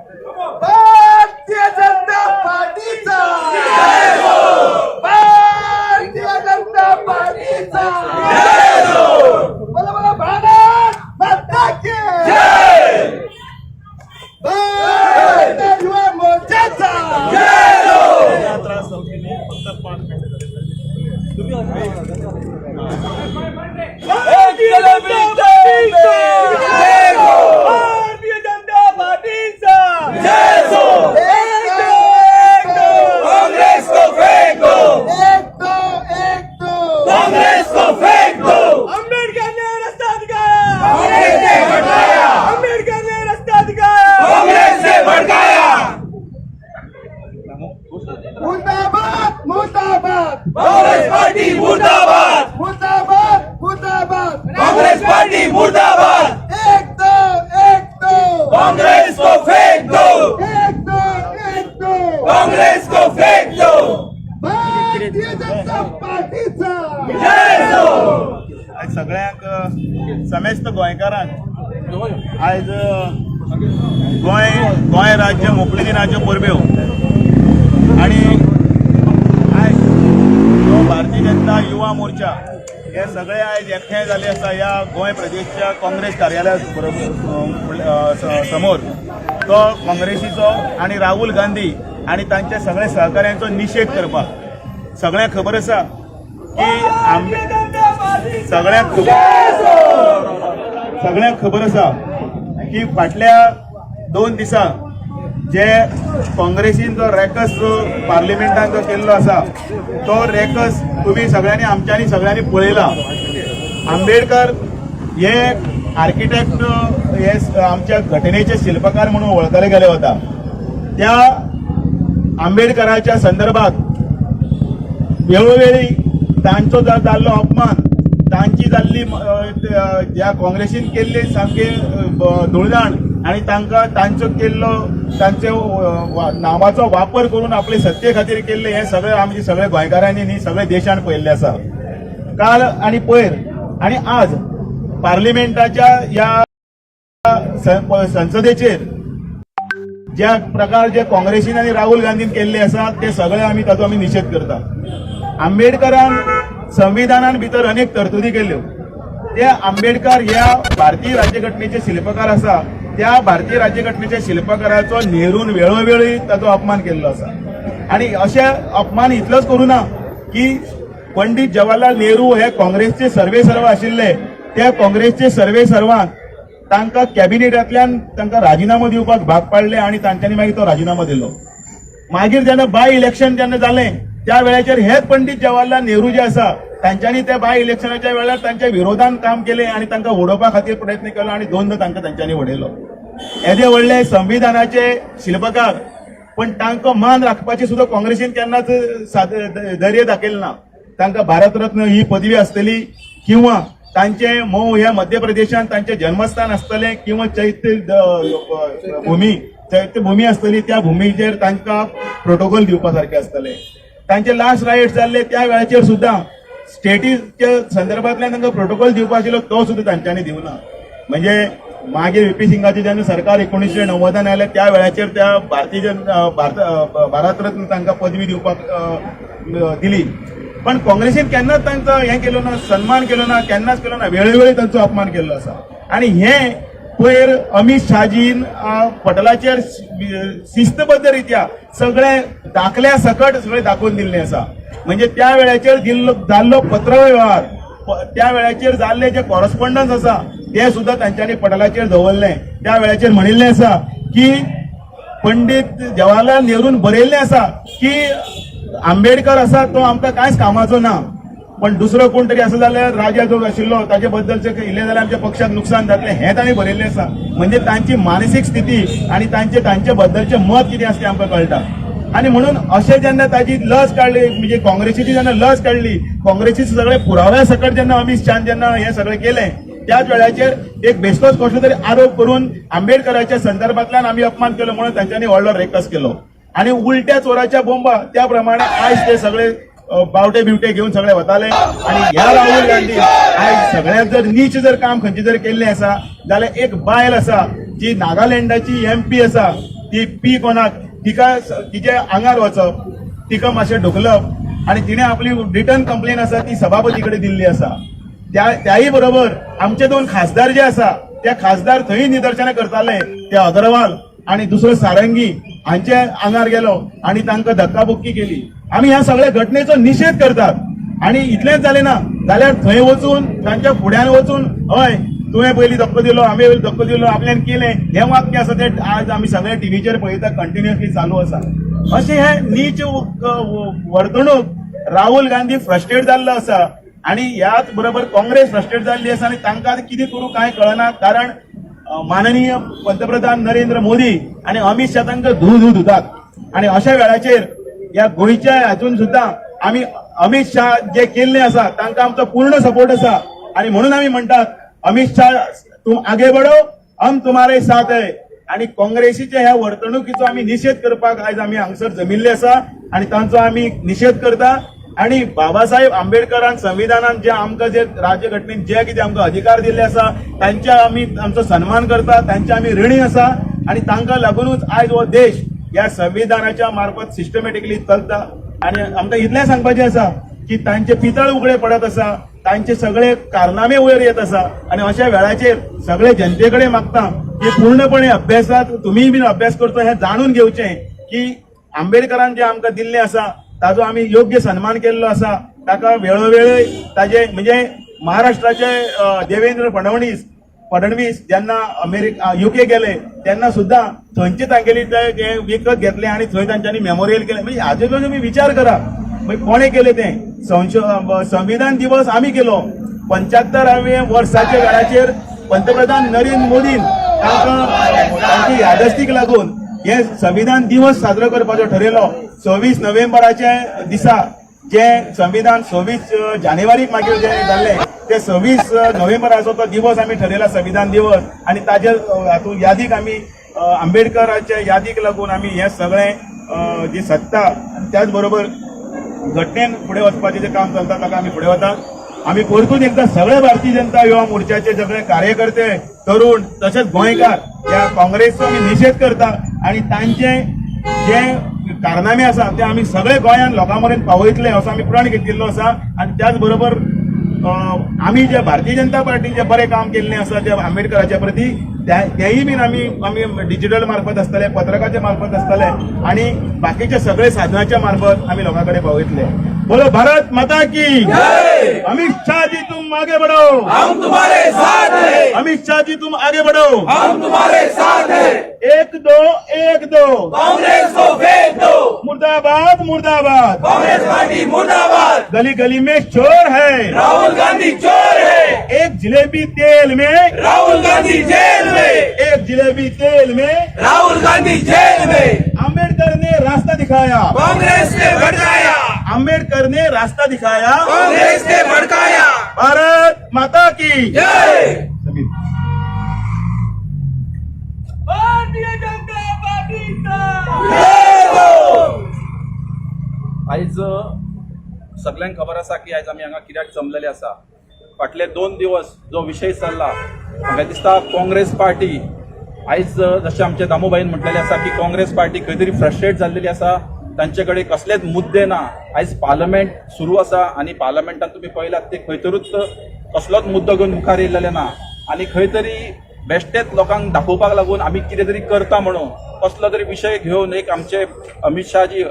भारतीय जनता पार्टीचा भारतीय जनता पार्टीचा बोला बोला भारत माता की भारतीय युवा मोर्चाचा भारतीय जनता पार्टीचा कांग्रेस को फेंक दो एक दो कांग्रेस को फेंक दो। अंबेडकर ने रास्ता दिखाया, कांग्रेस ने भटकाया अंबेडकर ने रास्ता दिखाया, कांग्रेस ने भड़काया मुर्दाबाद मुर्दाबाद कांग्रेस पार्टी मुर्दाबाद, मुर्दाबाद मुर्दाबाद कांग्रेस पार्टी मुर्दाबाद। एक दो कांग्रेस को फेंक दो, एक दो कांग्रेस को फेंक दो। भारतीय जनता पार्टीचा जय हो। आज सगळ्यांक समेस्त गोंयकारांक आज गोंय राज्य मोकळे दिनाच्यो परबें आणि आज भारतीय जनता युवा मोर्चा हे सगळे आज एकठांय जाले आसा ह्या गोंय प्रदेशच्या काँग्रेस कार्यालया समोर तो काँग्रेसीचो आणि राहुल गांधी आणि तांच्या सगळ्या सहकाऱ्यांचो निषेध करपाक सगळ्यांक खबर आसा की सगळ्यांक खबर आसा की फाटल्या 2 दिसां जे काँग्रेसीन जो रॅकस जो पार्लिमेंटान जो केल्लो आसा तो रॅकस तुम्ही सगळ्यांनी आमच्यांनी सगळ्यांनी पळयला। आंबेडकर हे आर्किटेक्ट हे आमच्या घटनेचे शिल्पकार म्हणून वळखले गेले होता। त्या आंबेडकराच्या संदर्भात वेळोवेळी तांचो जाल्लो अपमान तांची जाल्ली ज्या काँग्रेसीन केल्ली सामके धुळदाण आणि तांचो केल्लो तांचे नावाचो वापर करून आपले सत्ते खातीर केल्ले हे सगळे आमचे सगळे गोंयकारांनी न्ही सगळे देशान पळयल्ले आसा। काल आणि पयर आणि आज पार्लिमेंटाच्या या संसदेचेर ज्या प्रकार जे काँग्रेसीन आणि राहुल गांधीन केल्ले आसा ते सगळे आमी ताचो आमी निषेध करता। आंबेडकरान संविधानान भितर अनेक तरतुदी केल्ल्यो ते आंबेडकर ह्या भारतीय राज्यघटनेचे शिल्पकार आसा त्या भारतीय राज्यघटनेच्या शिल्पकाराचो नेरून वेळोवेळी ताचो अपमान केल्लो आसा आणि अशे अपमान इतलोच करू ना की पंडित जवाहरलाल नेहरू हे काँग्रेसचे सर्वेसर्वा आशिल्ले त्या काँग्रेसचे सर्वेसर्वांक तांकां कॅबिनेटांतल्यान तांकां राजिनामो दिवपाक भाग पाडले आणि तांच्यांनी मागीर तो राजिनामो दिलो। मागीर जेन्ना बाय इलेक्शन जेन्ना जालें त्या वेळाचेर हेच पंडित जवाहरलाल नेहरू जे आसा तांच्यांनी त्या बाय इलेक्शनाच्या वेळार तांच्या विरोधान काम केले आणि तांकां वडोवपा खातीर प्रयत्न केलो आणि 2दा तांकां तांच्यांनी वडयलो। येदे व्हडले संविधानाचे शिल्पकार पण तांकां मान राखपाची सुद्दां काँग्रेसीन केन्नाच धैर्य दाखयलें ना। तांकां भारतरत्न ही पदवी आसतली किंवा तांचे मऊ ह्या मध्य प्रदेशांत तांचे जन्मस्थान आसतलें किंवा चैत्यभूमी आसतली त्या भुमीचेर तांकां प्रोटोकॉल दिवपा सारकें आसतलें। तांचे लास्ट रायट्स जाल्ले त्या वेळाचेर सुद्दां स्टेटीच्या संदर्भातल्यान तांकां प्रोटोकॉल दिवपा आशिल्लो तो सुद्दां तांच्यांनी दिवना। म्हणजे मागीर व्ही.पी. सिंगाचे जेन्ना सरकार 1990 आयलें त्या वेळाचेर त्या भारतरत्न तांकां पदवी दिवपाक दिली पण काँग्रेसीन केन्नाच तांचो हें केलो ना, सन्मान केलो ना, केन्नाच केलो ना, वेळोवेळी तांचो अपमान केल्लो आसा। आणि हें पयर अमित शाहजीन पटलाचेर शिस्तबद्ध रित्या सगळे दाखल्या सकट सगळे दाखोवन दिल्ले आसा। म्हणजे त्या वेळाचेर जाल्लो पत्रव्यवहार त्या वेळाचेर जाल्ले जे कॉरस्पॉन्डन्स आसा ते सुद्दां तांच्यांनी पटलाचेर दवरले। त्या वेळाचेर म्हणिल्लें आसा की पंडित जवाहरलाल नेहरून बरयल्लें आसा की आंबेडकर आसा तो आमकां कांयच कामाचो ना पण दुसरो कोण तरी असं जाल्यार राजा जो आशिल्लो ताचे बद्दलचे इल्ले जाल्यार आमच्या पक्षाक नुकसान जातलें हें तांणी बरयल्लें आसा। म्हणजे तांची मानसीक स्थिती आणि तांचे बद्दलचे मत कितें आसा तें आमकां कळटा। आणि म्हणून अशें जेन्ना ताची लज काडली म्हणजे काँग्रेसीची जेन्ना लज काडली काँग्रेसीचे सगळे पुराव्या सकट जेन्ना अमित शाहान जेन्ना हें सगळें केलें त्याच वेळाचेर एक बेश्टोच कसलो तरी आरोप करून आंबेडकराच्या संदर्भातल्यान आमी अपमान केलो म्हणून तांच्यांनी व्हडलो रेकस केलो आणि उलट्या चोराच्या बोंबा त्या प्रमाणे आयज ते सगळे बावटे बिवटे घेऊन सगळे वताले। आणि ह्या राहुल गांधी आयज सगळ्यात जर नीच जर काम खंयचे जर केल्लें आसा जाल्यार एक बायल आसा जी नागालँडाची MP आसा ती पी कोणाक तिका तिच्या आंगार वचप तिका मातशें ढुकलप आणि तिने आपली रिटर्न कंप्लेन आसा ती सभापती कडेन दिल्ली आसा त्याही बरोबर आमचे 2 खासदार जे आसा त्या खासदार थंय निदर्शनां करताले ते अग्रवाल आणि दुसरो सारंगी हांचे आंगार गेलो आणि तांकां धक्काबुक्की केली. आमी ह्या सगळ्या घटनेचो निषेध करतात आणि इतलेंच जालें ना जाल्यार थंय वचून तांच्या फुड्यान वचून हय तुवें पयलीं धक्को दिलो आमी पयलीं धक्को दिलो आपल्यान केलें हें वाक्य आसा तें आज आमी सगळे टीव्हीचेर पळयता कंटिन्युअसली चालू आसा. अशें हें नीच वर्तणूक राहुल गांधी फ्रस्ट्रेट जाल्लो आसा आणि याच बरोबर काँग्रेस फ्रस्ट्रेट जाल्ली आसा आणि तांकां आतां कितें करूं कांय कळना कारण माननीय पंतप्रधान नरेंद्र मोदी आणि अमित शाह तांकां धू धुतात आणि अशा वेळाचेर ह्या गोंयच्या हातून सुद्दां आमी अमित शाह जे केल्ले आसा तांकां आमचो पूर्ण सपोर्ट आसा आणि म्हणून आमी म्हणटात अमित शाह तुम आगे बढो हम तुम्हारे साथ है आणि काँग्रेसीच्या ह्या वर्तणुकीचो आमी निषेध करपाक आयज आमी हांगसर जमिल्ले आसा आणि तांचो आमी निषेध करता. आणि बाबासाहेब आंबेडकरान संविधानान जे आमकां जे राज्यघटनेन जे कितें आमकां अधिकार दिल्ले आसा तांचे आमी आमचो सन्मान करता तांचे आमी ऋणी आसा आणि तांकां लागूनच आयज हो देश ह्या संविधानाच्या मार्फत सिस्टमॅटिकली चलता. आणि आमकां इतलें सांगपाचें आसा की तांचे पितळ उगडे पडत आसा तांचे सगळे कारनामे वयर येत आसा आणि अशा वेळाचेर सगळे जनते कडेन मागता की पूर्णपणे अभ्यासात तुमीय बीन अभ्यास करचो हें जाणून घेवचें की आंबेडकरान जे आमकां दिल्लें आसा ताजो आमी योग्य सन्मान केल्लो आसा. ताका वेळोवेळी ताजे म्हणजे महाराष्ट्राचे देवेंद्र फडणवीस जेन्ना युके गेले तेन्ना सुद्दां थंयचे तांगेली ते विकत घेतले आणि थंय तांच्यांनी मेमोरियल केले. म्हणजे हाजे तुमी विचार करा म्हणजे कोणे केले तें संविधान दिवस आमी केलो 75व्या वर्साच्या वेळाचेर पंतप्रधान नरेंद्र मोदीन तांची यादस्तीक लागून हे संविधान दिवस साजरो करपाचो ठरयलो. 26 नोव्हेंबराच्या दिसा जे संविधान 26 जानेवारीक मागीर जे जाल्ले ते 26 नोव्हेंबराचो तो दिवस आमी ठरयला संविधान दिवस आणि ताजे हातूंत यादीक आमी आंबेडकराच्या यादीक लागून आमी हे सगळें जी सत्ता आणि त्याच बरोबर घटनेन फुडें वचपाचें जे काम चलता ताका आमी फुडें वतात. आमी परतून एकदा सगळे भारतीय जनता युवा मोर्चाचे सगळे कार्यकर्ते तरुण तसेच गोंयकार या काँग्रेसचो आमी निषेध करता आणि तांचे जे कारनामे आसा ते आमी सगळे गोंयान लोकां मेरेन पावयतले असो आमी प्रण घेतिल्लो आसा. आणि त्याच बरोबर आमी जे भारतीय जनता पार्टीन जे बरें काम केल्लें आसा जे आंबेडकराच्या प्रती तेय बीन आमी डिजिटल मार्फत आसतले पत्रकाच्या मार्फत आसतले आणि बाकीच्या सगळे साधनाच्या मार्फत आमी लोकां कडेन पावयतले. बोलो भारत माता की अमित शाह जी तुम आगे बढ़ो हम तुम्हारे साथ हैं अमित शाह जी तुम आगे बढ़ो हम तुम्हारे साथ हैं 1 2 1 2 कांग्रेस को फेंक दो मुर्दाबाद मुर्दाबाद कांग्रेस पार्टी मुर्दाबाद गली गली में चोर है राहुल गांधी चोर है एक जिलेबी तेल में राहुल गांधी जेल में एक जिलेबी तेल में राहुल गांधी जेल में आंबेडकर ने रास्ता दिखाया कांग्रेस ने भड़काया आंबेडकर ने रास्ता दिखाया कांग्रेस ने भड़काया भारत माता की जय भारतीय जनता पार्टीचा आयज सगळ्यांक खबर आसा की आयज आमी हांगा कित्याक जमलेले आसा. फाटले 2 दिवस जो विशय चल्ला म्हाका दिसता काँग्रेस पार्टी आयज जशें आमचे दामोबाईन म्हटलेलें आसा की काँग्रेस पार्टी खंय तरी फ्रस्ट्रेट जाल्लेली आसा. तांचे कडेन कसलेच मुद्दे ना. आयज पार्लमेंट सुरू आसा आणि पार्लमेंटान तुम्ही पळयलात ते खंय तरूच कसलोच मुद्दो घेवन मुखार येयलेले ना आणि खंय तरी बेश्टेच लोकांक दाखोवपाक लागून आमी कितें तरी करता म्हणून कसलो तरी विशय घेवन एक आमचे अमित शाह जी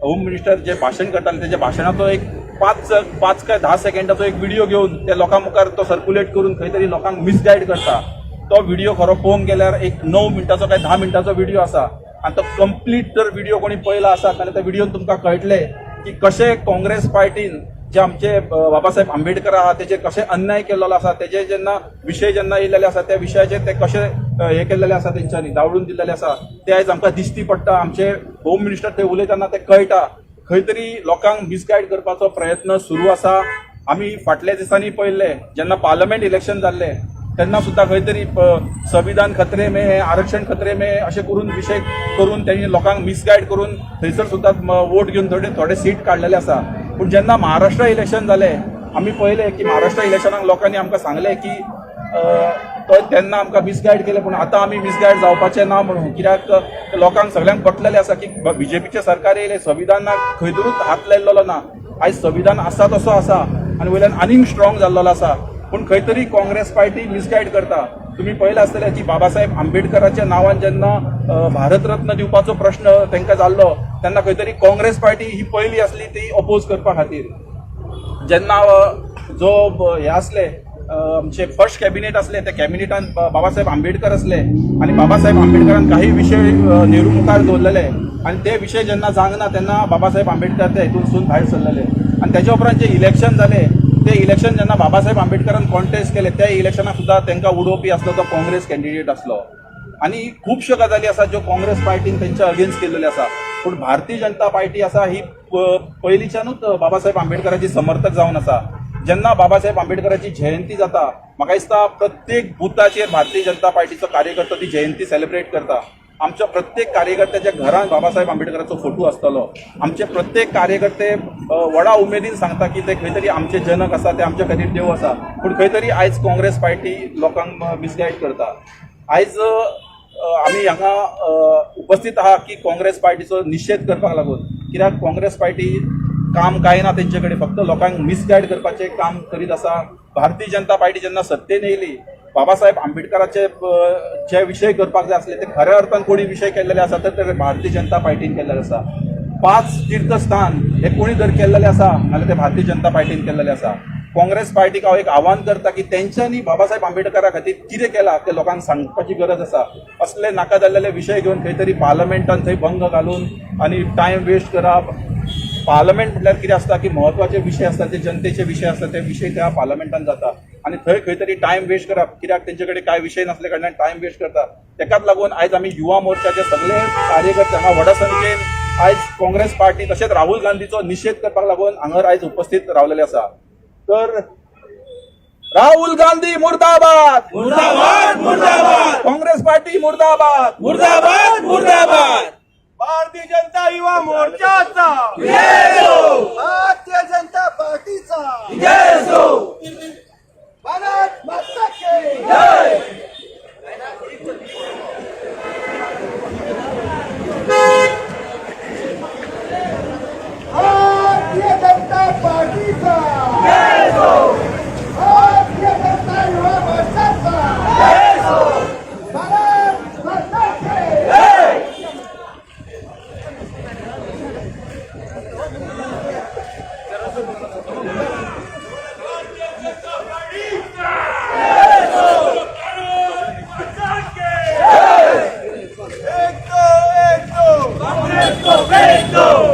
होम मिनिस्टर जे भाशण करताले त्याच्या भाशणाचो एक 5 काय 10 सेकंदाचो एक व्हिडिओ घेवन त्या लोकां मुखार तो सर्क्युलेट करून खंय तरी लोकांक मिसगायड करता. तो व्हिडिओ खरो पळोवंक गेल्यार एक 9 मिनटाचो काय 10 मिनटाचो व्हिडिओ आसा आणि तो कंप्लीट जर व्हिडिओ कोणी पळयला आसा जाल्यार त्या व्हिडिओन तुमकां कळटले की कशें काँग्रेस पार्टीन जे आमचे बाबासाहेब आंबेडकर आहा तेजेर कशें अन्याय केल्लो आसा तेजे जेन्ना विशय जेन्ना येयलेले आसा त्या विशयाचेर ते कशें हे केल्लेले आसा तेंच्यांनी दावडून दिल्लेले आसा ते आयज आमकां दिश्टी पडटा. आमचे होम मिनिस्टर ते उलयतना ते कळटा खंय तरी लोकांक मिसगायड करपाचो प्रयत्न सुरू आसा. आमी फाटल्या दिसांनी पळयल्ले जेन्ना पार्लमेंट इलेक्शन जाल्ले तेन्ना सुद्दां खंय तरी संविधान खतरे में आरक्षण खतरे में अशें करून विशय करून त्यांनी लोकांक मिसगायड करून थंयसर सुद्दां वोट घेवन थोडे सीट काडलेले आसा. पूण जेन्ना महाराष्ट्र इलेक्शन जालें आमी पळयलें की महाराष्ट्र इलेक्शनाक लोकांनी आमकां सांगलें की तो तेन्ना आमकां मिसगायड केलें, पूण आतां आमी मिसगायड जावपाचें ना म्हणून. कित्याक लोकांक सगळ्यांक पटलेलें आसा की बीजेपीचें सरकार येयलें, संविधानाक खंय तरूच हात लायिल्लो ना. आयज संविधान आसा तसो आसा आनी वयल्यान आनीक स्ट्रॉंग जाल्लो आसा, पूण खंय तरी काँग्रेस पार्टी मिसगायड करता. तुमी पळयलें आसतलें की बाबासाहेब आंबेडकराच्या नांवान जेन्ना भारतरत्न दिवपाचो प्रश्न तांकां जाल्लो तेन्ना खंय तरी काँग्रेस पार्टी ही पयली आसली ती अपोज करपा खातीर. जेन्ना जो हे आसले आमचे फर्स्ट कॅबिनेट असले त्या कॅबिनेटान बाबासाहेब आंबेडकर असले आणि बाबासाहेब आंबेडकरान काही विषय नेहरू मुखार दवरलेले आणि ते विषय जेन्ना जागना तेन्ना बाबासाहेब आंबेडकर ते हितूनसून भायर सरलेले. आणि त्याच्या उपरांत जे इलेक्शन जाले ते इलेक्शन जेन्ना बाबासाहेब आंबेडकरान कॉन्टेस्ट केले त्या इलेक्शनाक सुद्दां तांकां उडोवपी असलो तो काँग्रेस कॅन्डिडेट असलो. आणि खुबश्यो गजाली आसा ज्यो काँग्रेस पार्टीन तेंच्या अगेन्स्ट केल्ल्यो आसा, पूण भारतीय जनता पार्टी आसा ही पयलींच्यानूच बाबासाहेब आंबेडकराची समर्थक जावन आसा. जेन्ना बाबासाहेब आंबेडकराची जयंती जाता म्हाका दिसता प्रत्येक बुथाचेर भारतीय जनता पार्टीचो कार्यकर्तो ती जयंती सेलिब्रेट करता. आमच्या प्रत्येक कार्यकर्त्याच्या घरांत बाबासाहेब आंबेडकराचो फोटो आसतलो. आमचे प्रत्येक कार्यकर्ते व्हडा उमेदीन सांगता की ते खंय तरी आमचे जनक आसा, ते आमचे खातीर देव आसा. पूण खंय तरी आयज काँग्रेस पार्टी लोकांक मिसगायड करता. आयज आमी हांगा उपस्थित आहा की काँग्रेस पार्टीचो निशेध करपाक लागून, कित्याक काँग्रेस पार्टी काम काय ना तेंचे कडेन, फक्त लोकांक मिसगायड करपाचें काम करीत आसा. भारतीय जनता पार्टी जेन्ना सत्तेन येयली बाबासाहेब आंबेडकराचे जे विशय करपाक जाय आसले ते खऱ्या अर्थान कोणी विशय केल्लेले आसा तर ते भारतीय जनता पार्टीन केल्लेले आसा. 5 तीर्थस्थान हे कोणी जर केल्लेले आसा नाल्यार ते भारतीय जनता पार्टीन केल्लेले आसा. काँग्रेस पार्टीक हांव एक आव्हान करता की तेंच्यांनी बाबासाहेब आंबेडकरा खातीर कितें केलां ते लोकांक सांगपाची गरज आसा. असले नाका जाल्लेले विशय घेवन खंय तरी पार्लमेंटान थंय भंग घालून आनी टायम वेस्ट करप. पार्लमेंट म्हटल्यार कितें आसता की महत्वाचे विशय आसता ते जनतेचे विशय आसता ते विशय त्या पार्लमेंटान जाता आनी थंय खंय तरी टायम वेस्ट करप, कित्याक तेंचे कडेन कांय विशय नासले कारणान टायम वेस्ट करता. तेकाच लागून आयज आमी युवा मोर्चाचे सगळे कार्यकर्ते हांगा व्हडा संख्येन आयज काँग्रेस पार्टी तशेंच राहुल गांधीचो निशेध करपाक लागून हांगा आयज उपस्थित रावलेले आसा. तर राहुल गांधी मुर्दाबाद, मुर्दाबाद मुर्दाबाद, काँग्रेस पार्टी मुर्दाबाद, मुर्दाबाद मुर्दाबाद. भारतीय जनता युवा मोर्चाचा जय हो, भारतीय जनता पार्टीचा जय हो, भारत माता की जय. भारतीय जनता पार्टीचा जय हो, भारतीय जनता युवा मोर्चाचा जय हो, भारत माता की जय. एक दो कांग्रेस को फेंक दो,